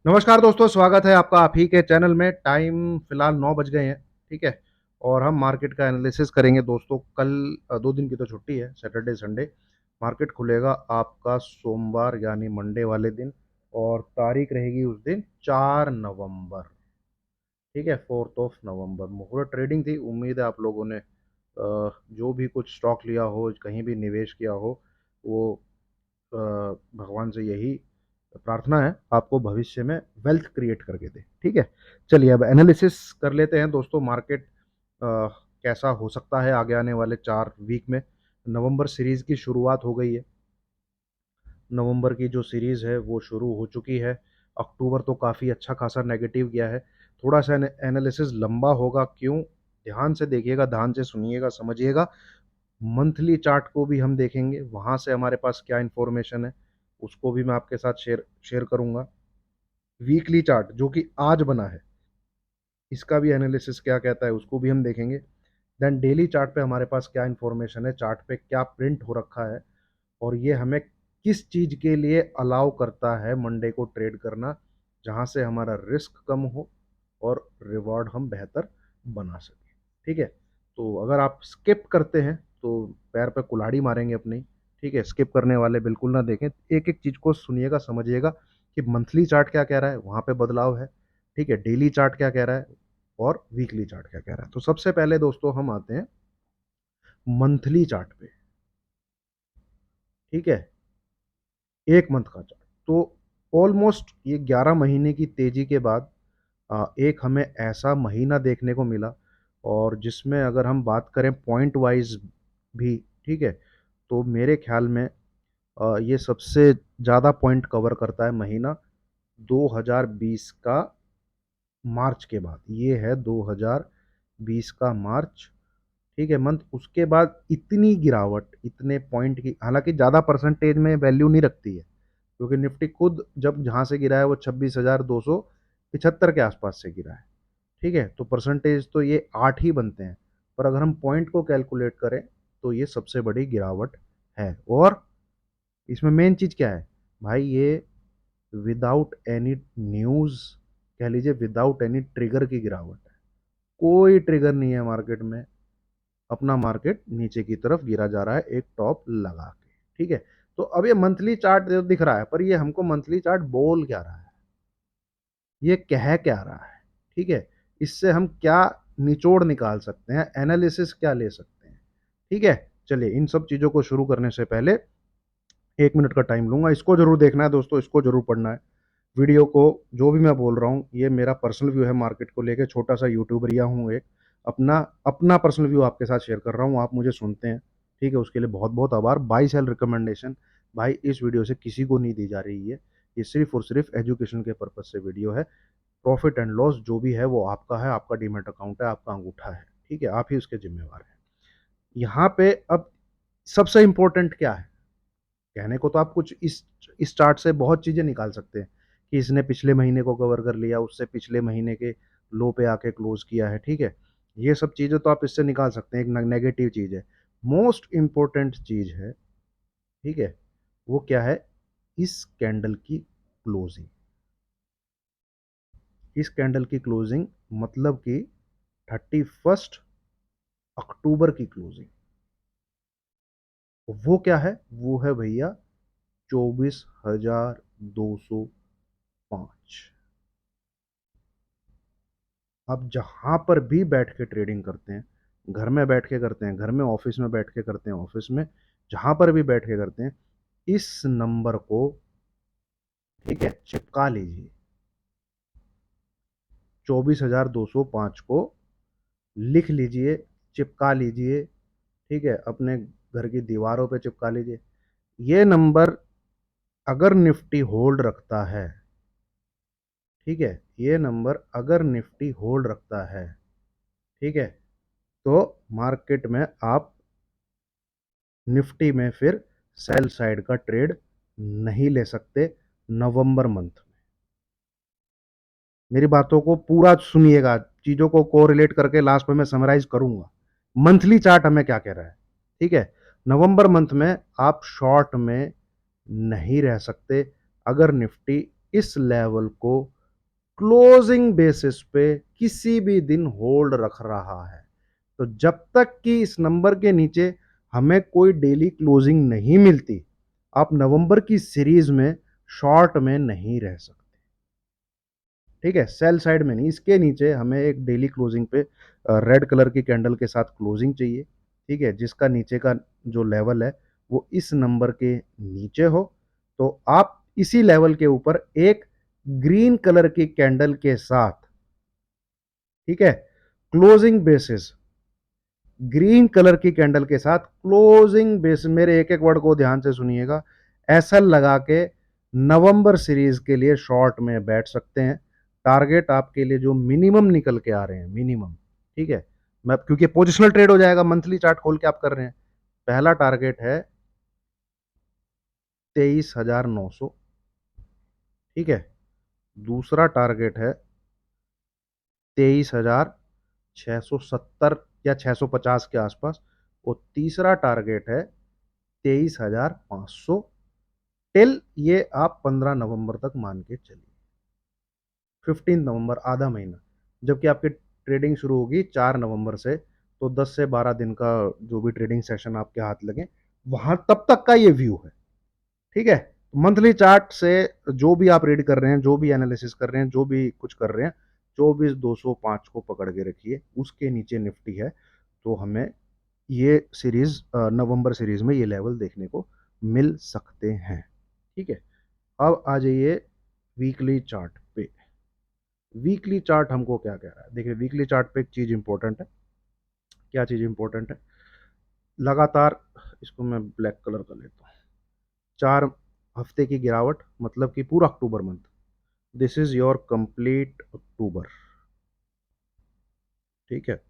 नमस्कार दोस्तों, स्वागत है आपका आप ही के चैनल में। टाइम फिलहाल 9 बज गए हैं, ठीक है? और हम मार्केट का एनालिसिस करेंगे दोस्तों। कल 2 दिन की तो छुट्टी है, सैटरडे, संडे। मार्केट खुलेगा आपका सोमवार यानी मंडे वाले दिन, और तारीख रहेगी उस दिन 4 नवंबर, ठीक है? 4th ऑफ नवंबर मुहूर्त ट्रेडिंग थी। उम्मीद है आप लोगों ने जो भी कुछ स्टॉक लिया हो, कहीं भी निवेश किया हो, वो भगवान से यही प्रार्थना है आपको भविष्य में वेल्थ क्रिएट करके दे, ठीक है? चलिए अब एनालिसिस कर लेते हैं दोस्तों। मार्केट कैसा हो सकता है आगे आने वाले 4 वीक में। नवंबर सीरीज की शुरुआत हो गई है। नवंबर की जो सीरीज है वो शुरू हो चुकी है। अक्टूबर तो काफ़ी अच्छा खासा नेगेटिव गया है। थोड़ा सा एनालिसिस लंबा होगा, क्यों? ध्यान से देखिएगा, ध्यान से सुनिएगा, समझिएगा। मंथली चार्ट को भी हम देखेंगे, वहाँ से हमारे पास क्या इन्फॉर्मेशन है उसको भी मैं आपके साथ शेयर शेयर करूँगा। वीकली चार्ट जो कि आज बना है, इसका भी एनालिसिस क्या कहता है उसको भी हम देखेंगे। देन डेली चार्ट पे हमारे पास क्या इन्फॉर्मेशन है, चार्ट पे क्या प्रिंट हो रखा है, और ये हमें किस चीज़ के लिए अलाउ करता है मंडे को ट्रेड करना, जहाँ से हमारा रिस्क कम हो और रिवॉर्ड हम बेहतर बना सकें, ठीक है? तो अगर आप स्किप करते हैं तो पैर पे कुल्हाड़ी मारेंगे अपनी, ठीक है? स्किप करने वाले बिल्कुल ना देखें, एक एक चीज़ को सुनिएगा, समझिएगा कि मंथली चार्ट क्या कह रहा है, वहाँ पे बदलाव है, ठीक है? डेली चार्ट क्या कह रहा है और वीकली चार्ट क्या कह रहा है। तो सबसे पहले दोस्तों हम आते हैं मंथली चार्ट पे, ठीक है? 1 मंथ का चार्ट। तो ऑलमोस्ट ये 11 महीने की तेज़ी के बाद एक हमें ऐसा महीना देखने को मिला, और जिसमें अगर हम बात करें पॉइंट वाइज़ भी, ठीक है? तो मेरे ख़्याल में ये सबसे ज़्यादा पॉइंट कवर करता है महीना 2020 का मार्च के बाद। ये है 2020 का मार्च, ठीक है, मंथ। उसके बाद इतनी गिरावट, इतने पॉइंट की, हालाँकि ज़्यादा परसेंटेज में वैल्यू नहीं रखती है, क्योंकि निफ्टी खुद जब जहाँ से गिरा है वो 26,275 के आसपास से गिरा है, ठीक है? तो परसेंटेज तो ये 8 ही बनते हैं, पर अगर हम पॉइंट को कैलकुलेट करें तो ये सबसे बड़ी गिरावट है। और इसमें मेन चीज़ क्या है? भाई ये विदाउट एनी न्यूज़, कह लीजिए विदाउट एनी ट्रिगर की गिरावट है। कोई ट्रिगर नहीं है मार्केट में, अपना मार्केट नीचे की तरफ गिरा जा रहा है एक टॉप लगा के, ठीक है? तो अब ये मंथली चार्ट जो दिख रहा है, पर ये हमको मंथली चार्ट बोल क्या रहा है, ये कह क्या रहा है, ठीक है? इससे हम क्या निचोड़ निकाल सकते हैं, एनालिसिस क्या ले सकते हैं, ठीक है? चलिए इन सब चीज़ों को शुरू करने से पहले 1 मिनट का टाइम लूंगा। इसको जरूर देखना है दोस्तों, इसको जरूर पढ़ना है। वीडियो को, जो भी मैं बोल रहा हूँ, ये मेरा पर्सनल व्यू है मार्केट को लेके। छोटा सा यूट्यूबरिया हूँ एक, अपना अपना पर्सनल व्यू आपके साथ शेयर कर रहा हूँ, आप मुझे सुनते हैं, ठीक है? उसके लिए बहुत बहुत आभार। बाई सेल रिकमेंडेशन भाई इस वीडियो से किसी को नहीं दी जा रही है। ये सिर्फ और सिर्फ एजुकेशन के पर्पज से वीडियो है। प्रॉफिट एंड लॉस जो भी है वो आपका है, आपका डीमैट अकाउंट है, आपका अंगूठा है, ठीक है? आप ही उसके जिम्मेवार हैं। यहाँ पे अब सबसे इंपॉर्टेंट क्या है? कहने को तो आप कुछ इस चार्ट से बहुत चीज़ें निकाल सकते हैं कि इसने पिछले महीने को कवर कर लिया, उससे पिछले महीने के लो पे आके क्लोज किया है, ठीक है? ये सब चीज़ें तो आप इससे निकाल सकते हैं, एक नेगेटिव चीज़ है। मोस्ट इम्पोर्टेंट चीज़ है, ठीक है? वो क्या है? इस कैंडल की क्लोजिंग। इस कैंडल की क्लोजिंग मतलब कि 31 अक्टूबर की क्लोजिंग। वो क्या है? वो है भैया 24,205। आप जहाँ पर भी बैठ के ट्रेडिंग करते हैं, घर में बैठ के करते हैं, घर में, ऑफिस में बैठ के करते हैं, ऑफिस में, जहाँ पर भी बैठ के करते हैं, इस नंबर को, ठीक है, चिपका लीजिए। 24,205 को लिख लीजिए, चिपका लीजिए, ठीक है? अपने घर की दीवारों पे चिपका लीजिए। ये नंबर अगर निफ्टी होल्ड रखता है, ठीक है, ये नंबर अगर निफ्टी होल्ड रखता है, ठीक है, तो मार्केट में आप निफ्टी में फिर सेल साइड का ट्रेड नहीं ले सकते नवंबर मंथ में। मेरी बातों को पूरा सुनिएगा, चीज़ों को कोरिलेट करके लास्ट में मैं समराइज करूंगा। मंथली चार्ट हमें क्या कह रहा है, ठीक है? नवंबर मंथ में आप शॉर्ट में नहीं रह सकते अगर निफ्टी इस लेवल को क्लोजिंग बेसिस पे किसी भी दिन होल्ड रख रहा है। तो जब तक कि इस नंबर के नीचे हमें कोई डेली क्लोजिंग नहीं मिलती, आप नवंबर की सीरीज में शॉर्ट में नहीं रह सकते। ठीक है, सेल साइड में नहीं, इसके नीचे हमें एक डेली क्लोजिंग पे रेड कलर की कैंडल के साथ क्लोजिंग चाहिए। ठीक है, जिसका नीचे का जो लेवल है वो इस नंबर के नीचे हो, तो आप इसी लेवल के ऊपर एक ग्रीन कलर की कैंडल के साथ, ठीक है, क्लोजिंग बेसिस, ग्रीन कलर की कैंडल के साथ क्लोजिंग बेसिस, मेरे एक एक वर्ड को ध्यान से सुनिएगा, एसएल लगा के नवंबर सीरीज के लिए शॉर्ट में बैठ सकते हैं। टारगेट आपके लिए जो मिनिमम निकल के आ रहे हैं, मिनिमम, ठीक है, मैं क्योंकि पोजिशनल ट्रेड हो जाएगा, मंथली चार्ट खोल के आप कर रहे हैं। पहला टारगेट है 23,900, ठीक है, दूसरा टारगेट है 23,670 या 650 के आसपास, और तीसरा टारगेट है 23,500। टिल ये आप 15 नवंबर तक मान के चलिए, 15 नवंबर, आधा महीना, जबकि आपकी ट्रेडिंग शुरू होगी 4 नवंबर से, तो 10 से 12 दिन का जो भी ट्रेडिंग सेशन आपके हाथ लगे, वहां तब तक का ये व्यू है। ठीक है, मंथली चार्ट से जो भी आप रीड कर रहे हैं, जो भी एनालिसिस कर रहे हैं, जो भी कुछ कर रहे हैं, 24,205 को पकड़ के रखिए, उसके नीचे निफ्टी है, तो हमें ये सीरीज, नवंबर सीरीज में ये लेवल देखने को मिल सकते हैं। ठीक है, अब आ जाइए वीकली चार्ट पे। वीकली चार्ट हमको क्या कह रहा है, देखिए वीकली चार्ट पे एक चीज इंपॉर्टेंट है। क्या चीज इंपॉर्टेंट है? लगातार, इसको मैं ब्लैक कलर कर लेता हूँ, 4 हफ्ते की गिरावट, मतलब कि पूरा October month, this is your complete October. ठीक है,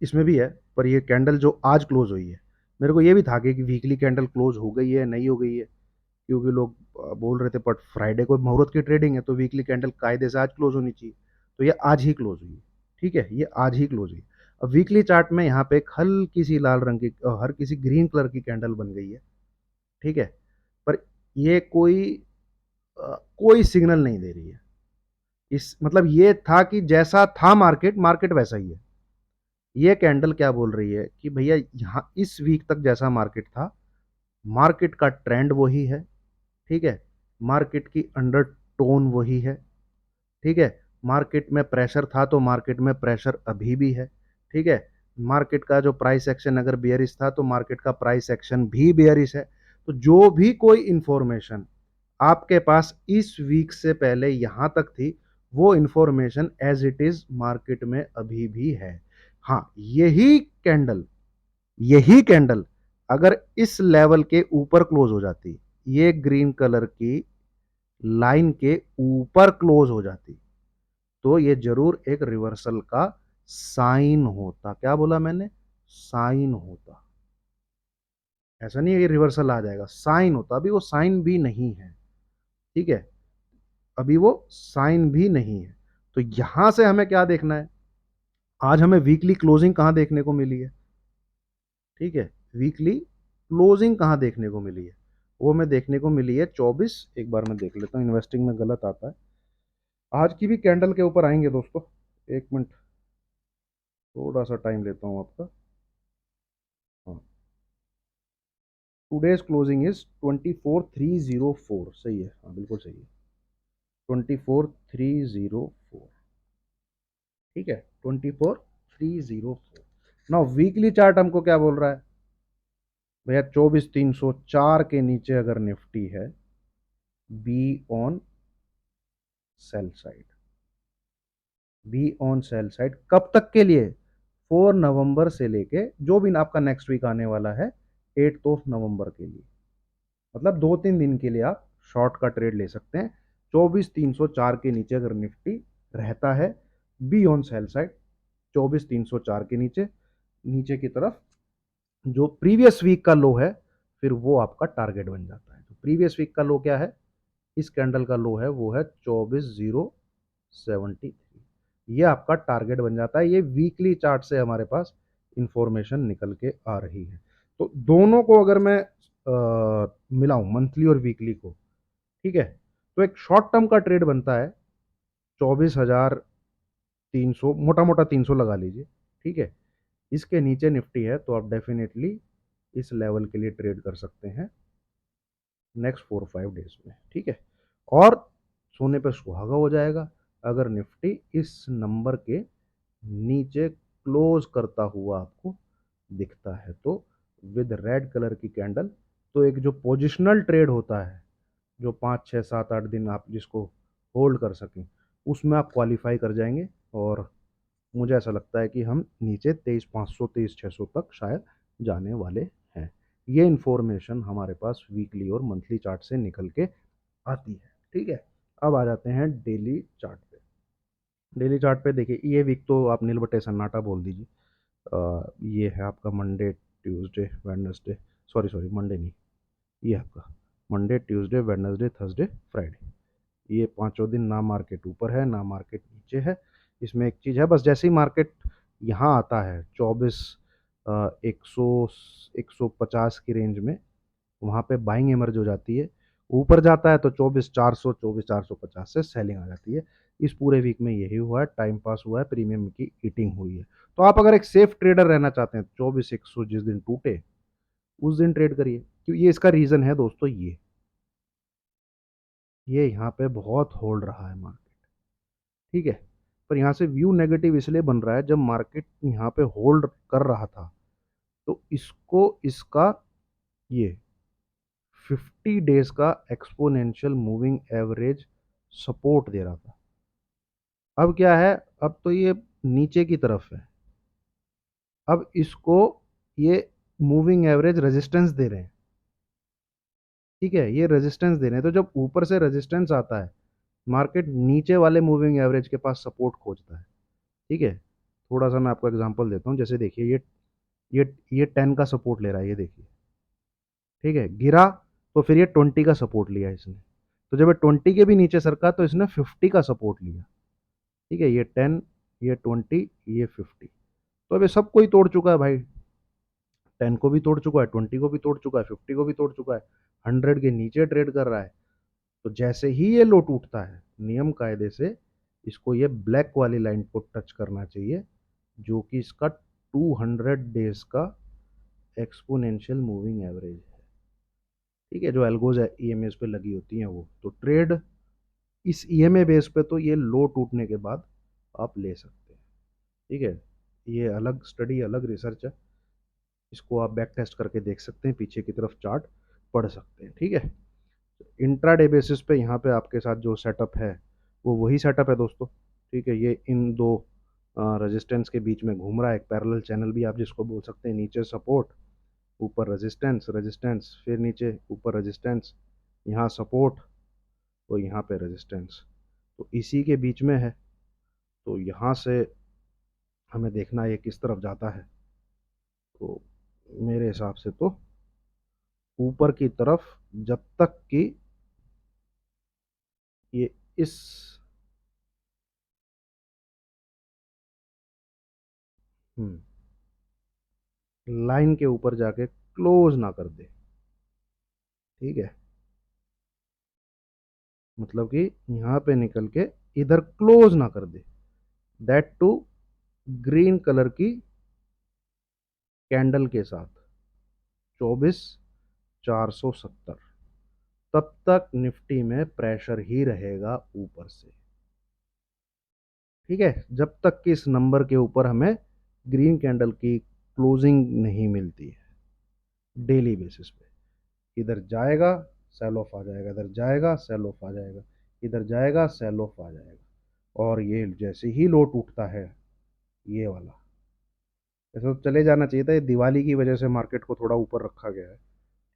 इसमें भी है, पर ये कैंडल जो आज क्लोज हुई है, मेरे को ये भी था कि वीकली कैंडल क्लोज हो गई है नहीं हो गई है, क्योंकि लोग बोल रहे थे, बट फ्राइडे को मुहूर्त की ट्रेडिंग है, तो वीकली कैंडल कायदे से आज क्लोज होनी चाहिए, तो ये आज ही क्लोज हुई है। ठीक है, ये आज ही क्लोज हुई। अब वीकली चार्ट में यहाँ पे एक हल्की सी लाल रंग की, हर किसी ग्रीन कलर की कैंडल बन गई है। ठीक है, पर ये कोई सिग्नल नहीं दे रही है, इस मतलब ये था कि जैसा था मार्केट, मार्केट वैसा ही है। ये कैंडल क्या बोल रही है कि भैया यहाँ इस वीक तक जैसा मार्केट था, मार्केट का ट्रेंड वही है। ठीक है, मार्केट की अंडर टोन वही है। ठीक है, मार्केट में प्रेशर था तो मार्केट में प्रेशर अभी भी है। ठीक है, मार्केट का जो प्राइस एक्शन अगर बेयरिश था तो मार्केट का प्राइस एक्शन भी बेयरिश है। तो जो भी कोई इंफॉर्मेशन आपके पास इस वीक से पहले यहां तक थी, वो information as it is market में अभी भी है। हाँ, यही कैंडल अगर इस लेवल के ऊपर क्लोज हो जाती, ये ग्रीन कलर की लाइन के ऊपर क्लोज हो जाती, तो ये जरूर एक रिवर्सल का साइन होता। क्या बोला मैंने? साइन होता। ऐसा नहीं है कि रिवर्सल आ जाएगा, साइन होता। अभी वो साइन भी नहीं है। ठीक है, अभी वो साइन भी नहीं है। तो यहां से हमें क्या देखना है? आज हमें वीकली क्लोजिंग कहां देखने को मिली है? ठीक है, वीकली क्लोजिंग कहां देखने को मिली है? वो हमें देखने को मिली है 24, एक बार मैं देख लेता हूँ, इन्वेस्टिंग में गलत आता है। आज की भी कैंडल के ऊपर आएंगे दोस्तों, एक मिनट, थोड़ा सा टाइम लेता हूँ आपका। हाँ, टुडेज क्लोजिंग इज 24,304, सही है, हाँ बिल्कुल सही है, 24,304। ठीक है, 24,304। नाउ वीकली चार्ट हमको क्या बोल रहा है भैया? 24,304 के नीचे अगर निफ्टी है, be on sell side, be on sell side, कब तक के लिए? 4 नवंबर से लेके जो भी आपका नेक्स्ट वीक आने वाला है, 8 नवंबर के लिए, मतलब 2-3 दिन के लिए आप शॉर्ट का ट्रेड ले सकते हैं। 24,304 के नीचे अगर निफ्टी रहता है, बी ऑन सेल साइड, 24,304 के नीचे, नीचे की तरफ जो प्रीवियस वीक का लो है, फिर वो आपका टारगेट बन जाता है। तो प्रीवियस वीक का लो क्या है? इस कैंडल का लो है, वो है 24,073। ये आपका टारगेट बन जाता है। ये वीकली चार्ट से हमारे पास इंफॉर्मेशन निकल के आ रही है। तो दोनों को अगर मैं मिलाऊं, मंथली और वीकली को, ठीक है, तो एक शॉर्ट टर्म का ट्रेड बनता है 24,300, मोटा मोटा 300 लगा लीजिए, ठीक है। इसके नीचे निफ्टी है तो आप डेफिनेटली इस लेवल के लिए ट्रेड कर सकते हैं नेक्स्ट 4 5 डेज में, ठीक है। और सोने पे सुहागा हो जाएगा अगर निफ्टी इस नंबर के नीचे क्लोज करता हुआ आपको दिखता है तो, विद रेड कलर की कैंडल। तो एक जो पोजिशनल ट्रेड होता है, जो 5 6 7 8 दिन आप जिसको होल्ड कर सकें, उसमें आप क्वालिफाई कर जाएंगे। और मुझे ऐसा लगता है कि हम नीचे 23,500 23,600 तक शायद जाने वाले हैं। ये इन्फॉर्मेशन हमारे पास वीकली और मंथली चार्ट से निकल के आती है, ठीक है। अब आ जाते हैं डेली चार्ट पे। डेली चार्ट पे देखिए, ये वीक तो आप नील बटे सन्नाटा बोल दीजिए। ये है आपका Monday Tuesday Wednesday, sorry sorry Monday नहीं, ये आपका Monday Tuesday Wednesday Thursday Friday, ये पांचों दिन ना मार्केट ऊपर है ना मार्केट नीचे है। इसमें एक चीज़ है, बस जैसे ही मार्केट यहाँ आता है 150 की रेंज में, वहाँ पे बाइंग इमर्ज हो जाती है। ऊपर जाता है तो 24,450 से सेलिंग आ जाती है। इस पूरे वीक में यही हुआ है, टाइम पास हुआ है, प्रीमियम की ईटिंग हुई है। तो आप अगर एक सेफ ट्रेडर रहना चाहते हैं, 24,100 जिस दिन टूटे उस दिन ट्रेड करिए। क्यों, ये इसका रीज़न है दोस्तों, ये यहाँ पे बहुत होल्ड रहा है मार्केट, ठीक है। पर यहाँ से व्यू नेगेटिव इसलिए बन रहा है, जब मार्केट यहाँ पे होल्ड कर रहा था तो इसको इसका ये 50 डेज का एक्सपोनेंशियल मूविंग एवरेज सपोर्ट दे रहा था। अब क्या है, अब तो ये नीचे की तरफ है, अब इसको ये मूविंग एवरेज रेजिस्टेंस दे रहे हैं, ठीक है। ये रेजिस्टेंस दे रहे हैं, तो जब ऊपर से रेजिस्टेंस आता है, मार्केट नीचे वाले मूविंग एवरेज के पास सपोर्ट खोजता है, ठीक है। थोड़ा सा मैं आपको एग्जांपल देता हूँ, जैसे देखिए ये 10 का सपोर्ट ले रहा है, ये देखिए, ठीक है। गिरा तो फिर ये 20 का सपोर्ट लिया इसने, तो जब ये 20 के भी नीचे सरका तो इसने 50 का सपोर्ट लिया, ठीक है। ये 10, ये 20, ये 50, तो अब ये सब कोई तोड़ चुका है भाई। 10 को भी तोड़ चुका है, 20 को भी तोड़ चुका है, 50 को भी तोड़ चुका है, 100 के नीचे ट्रेड कर रहा है। तो जैसे ही ये लो टूटता है, नियम कायदे से इसको ये ब्लैक वाली लाइन को टच करना चाहिए, जो कि इसका 200 डेज का एक्सपोनेंशियल मूविंग एवरेज है, ठीक है। जो एल्गोज ईएमएस पे लगी होती हैं वो, तो ट्रेड इस ईएमए बेस पे तो ये लो टूटने के बाद आप ले सकते हैं, ठीक है। ये अलग स्टडी, अलग रिसर्च है, इसको आप बैक टेस्ट करके देख सकते हैं, पीछे की तरफ चार्ट पढ़ सकते हैं, ठीक है। इंट्राडे बेसिस पे यहाँ पे आपके साथ जो सेटअप है वो वही सेटअप है दोस्तों, ठीक है। ये इन दो रेजिस्टेंस के बीच में घूम रहा है, एक पैरेलल चैनल भी आप जिसको बोल सकते हैं, नीचे सपोर्ट, ऊपर रेजिस्टेंस, रेजिस्टेंस फिर नीचे, ऊपर रेजिस्टेंस, यहाँ सपोर्ट, तो यहाँ पे रेजिस्टेंस, तो इसी के बीच में है। तो यहाँ से हमें देखना है ये किस तरफ जाता है। तो मेरे हिसाब से तो ऊपर की तरफ, जब तक कि ये इस लाइन के ऊपर जाके क्लोज ना कर दे, ठीक है। मतलब कि यहाँ पे निकल के इधर क्लोज ना कर दे, दैट टू ग्रीन कलर की कैंडल के साथ 24,470, तब तक निफ्टी में प्रेशर ही रहेगा ऊपर से, ठीक है। जब तक कि इस नंबर के ऊपर हमें ग्रीन कैंडल की क्लोजिंग नहीं मिलती है डेली बेसिस पे। इधर जाएगा सेल ऑफ आ जाएगा, इधर जाएगा सेल ऑफ आ जाएगा, इधर जाएगा सेल ऑफ आ जाएगा। और ये जैसे ही लो टूटता है, ये वाला, ऐसा तो चले जाना चाहिए था, ये दिवाली की वजह से मार्केट को थोड़ा ऊपर रखा गया है,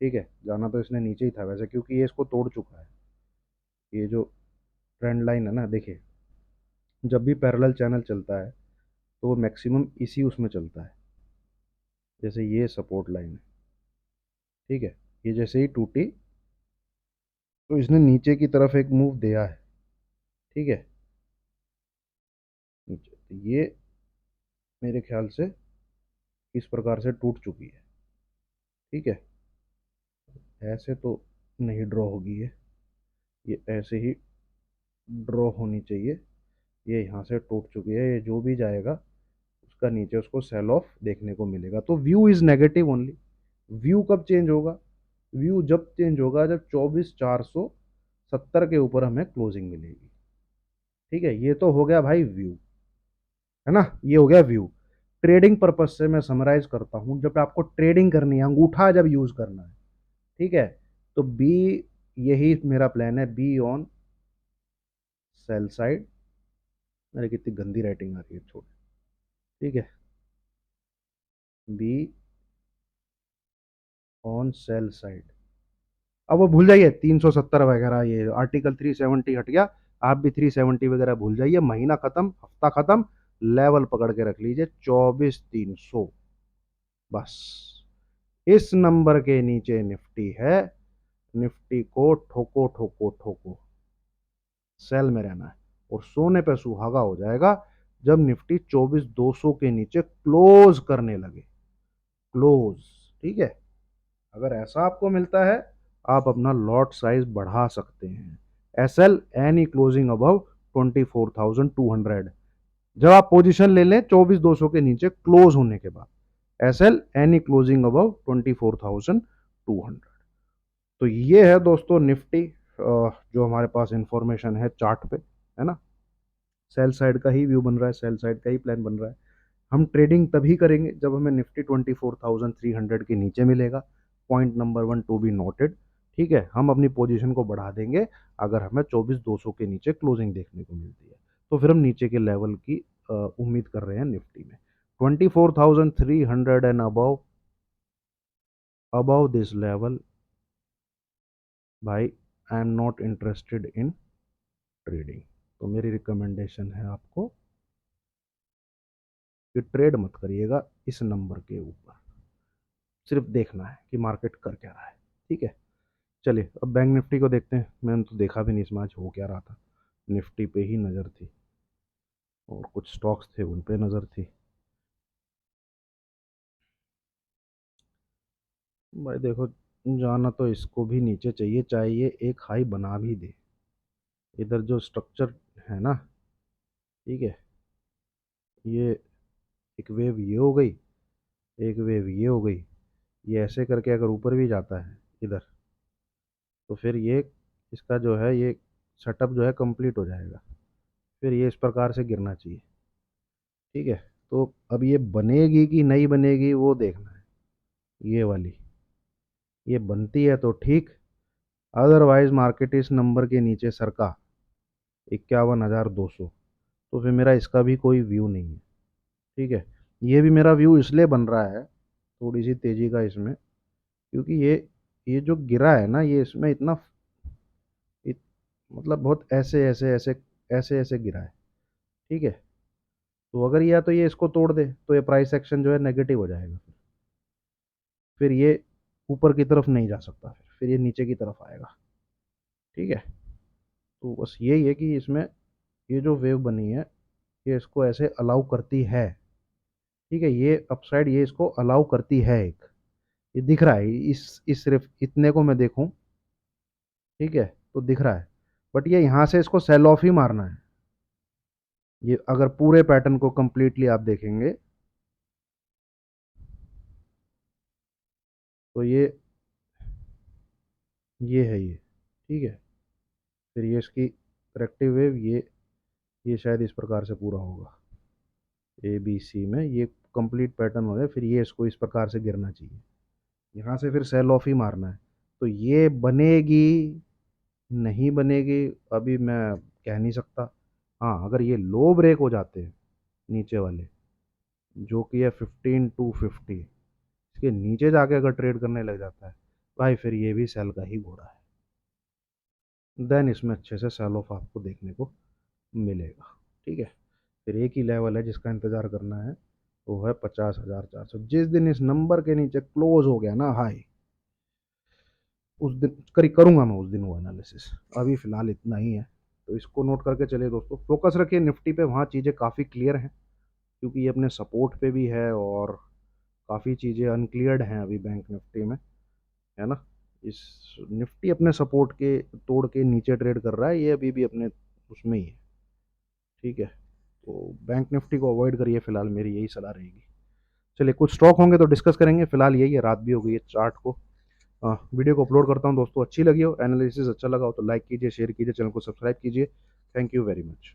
ठीक है। जाना तो इसने नीचे ही था वैसे, क्योंकि ये इसको तोड़ चुका है। ये जो ट्रेंड लाइन है ना, देखिए, जब भी पैरेलल चैनल चलता है तो वो मैक्सिमम इसी उसमें चलता है। जैसे ये सपोर्ट लाइन है, ठीक है, ये जैसे ही टूटी तो इसने नीचे की तरफ एक मूव दिया है, ठीक है, नीचे। तो ये मेरे ख्याल से इस प्रकार से टूट चुकी है, ठीक है। ऐसे तो नहीं ड्रॉ होगी ये, ये ऐसे ही ड्रॉ होनी चाहिए। ये यहाँ से टूट चुकी है, ये जो भी जाएगा उसका नीचे उसको सेल ऑफ देखने को मिलेगा। तो view is negative only. View कब चेंज होगा? व्यू जब चेंज होगा जब 24,470 के ऊपर हमें क्लोजिंग मिलेगी। ठीक है, ये तो हो गया भाई व्यू, है ना, ये हो गया व्यू। ट्रेडिंग पर्पज से मैं समराइज करता हूं, जब आपको ट्रेडिंग करनी है, अंगूठा जब यूज करना है, ठीक है, तो बी, यही मेरा प्लान है, बी ऑन सेल साइड। अरे कितनी गंदी राइटिंग आ रही है, छोड़। ठीक है, बी ऑन सेल साइड। अब वो भूल जाइए 370 वगैरह, ये आर्टिकल 370 हट गया। आप भी 370 वगैरह भूल जाइए, महीना खत्म, हफ्ता खत्म, लेवल पकड़ के रख लीजिए 24,300। बस इस नंबर के नीचे निफ्टी है, निफ्टी को ठोको ठोको ठोको, सेल में रहना है। और सोने पे सुहागा हो जाएगा जब निफ्टी 24,200 के नीचे क्लोज करने लगे, क्लोज। ठीक है, अगर ऐसा आपको मिलता है, आप अपना लॉट साइज बढ़ा सकते हैं। S L any closing above 24,200, जब आप पोजीशन ले लें 24,200 के नीचे क्लोज होने के बाद, S L any closing above 24,200। तो ये है दोस्तों निफ्टी, जो हमारे पास इंफॉर्मेशन है चार्ट पे, है ना। सेल साइड का ही व्यू बन रहा है, सेल साइड का ही प्लान बन रहा है। हम ट्रेडिंग तभी करेंगे जब हमें निफ्टी 24,300 के नीचे मिलेगा। Point number one to be noted. ठीक है, हम अपनी पोजीशन को बढ़ा देंगे अगर हमें 24,200 के नीचे क्लोजिंग देखने को मिलती है। तो फिर हम नीचे के लेवल की उम्मीद कर रहे हैं निफ्टी में। 24,300 and above, above this level, भाई I am not interested in trading. तो मेरी रिकमेंडेशन है आपको कि ट्रेड मत करिएगा इस नंबर के ऊपर, सिर्फ देखना है कि मार्केट कर क्या रहा है। ठीक है, चलिए अब बैंक निफ्टी को देखते हैं। मैंने तो देखा भी नहीं इसमें आज हो क्या रहा था, निफ्टी पे ही नज़र थी और कुछ स्टॉक्स थे उन पे नज़र थी। भाई देखो, जाना तो इसको भी नीचे चाहिए, चाहे ये एक हाई बना भी दे। इधर जो स्ट्रक्चर है ना, ठीक है, ये एक वेव ये हो गई, एक वेव ये हो गई, ये ऐसे करके अगर ऊपर भी जाता है इधर, तो फिर ये इसका जो है ये सेटअप जो है कंप्लीट हो जाएगा, फिर ये इस प्रकार से गिरना चाहिए। ठीक है, तो अब ये बनेगी कि नहीं बनेगी वो देखना है। ये वाली, ये बनती है तो ठीक, अदरवाइज मार्केट इस नंबर के नीचे सरका 51,200, तो फिर मेरा इसका भी कोई व्यू नहीं है। ठीक है, ये भी मेरा व्यू इसलिए बन रहा है थोड़ी सी तेजी का इसमें, क्योंकि ये जो गिरा है ना, ये इसमें इतना मतलब बहुत ऐसे ऐसे ऐसे ऐसे ऐसे गिरा है। ठीक है, तो अगर या तो ये इसको तोड़ दे तो ये प्राइस एक्शन जो है नेगेटिव हो जाएगा, फिर ये ऊपर की तरफ नहीं जा सकता, फिर ये नीचे की तरफ आएगा। ठीक है, तो बस यही है कि इसमें ये जो वेव बनी है, ये इसको ऐसे अलाउ करती है। ठीक है, ये अपसाइड ये इसको अलाउ करती है एक, ये दिख रहा है, इस सिर्फ इतने को मैं देखूं, ठीक है, तो दिख रहा है। बट ये यहाँ से इसको सेल ऑफ ही मारना है। ये अगर पूरे पैटर्न को कंप्लीटली आप देखेंगे तो ये है ये। ठीक है, फिर ये इसकी करेक्टिव वेव, ये शायद इस प्रकार से पूरा होगा, ए बी सी में ये कंप्लीट पैटर्न हो जाए, फिर ये इसको इस प्रकार से गिरना चाहिए, यहाँ से फिर सेल ऑफ ही मारना है। तो ये बनेगी नहीं बनेगी अभी मैं कह नहीं सकता। हाँ, अगर ये लो ब्रेक हो जाते हैं नीचे वाले, जो कि है 15,250, इसके नीचे जाके अगर ट्रेड करने लग जाता है, भाई फिर ये भी सेल का ही घोड़ा है। देन इसमें अच्छे से सेल ऑफ आपको देखने को मिलेगा। ठीक है, फिर एक ही लेवल है जिसका इंतज़ार करना है, वो है 50,400। जिस दिन इस नंबर के नीचे क्लोज हो गया ना हाई, उस दिन करूंगा मैं उस दिन वो एनालिसिस। अभी फिलहाल इतना ही है, तो इसको नोट करके चलिए दोस्तों, फोकस रखिए निफ्टी पे, वहाँ चीज़ें काफ़ी क्लियर हैं, क्योंकि ये अपने सपोर्ट पे भी है और काफ़ी चीज़ें अनक्लियर्ड हैं अभी बैंक निफ्टी में, है ना। इस निफ्टी अपने सपोर्ट के तोड़ के नीचे ट्रेड कर रहा है, ये अभी भी अपने उसमें ही है। ठीक है, तो बैंक निफ्टी को अवॉइड करिए फिलहाल, मेरी यही सलाह रहेगी। चलिए, कुछ स्टॉक होंगे तो डिस्कस करेंगे, फिलहाल यही है, रात भी हो गई है, चार्ट को वीडियो को अपलोड करता हूँ दोस्तों। अच्छी लगी हो, एनालिसिस अच्छा लगा हो तो लाइक कीजिए, शेयर कीजिए, चैनल को सब्सक्राइब कीजिए। Thank you very much.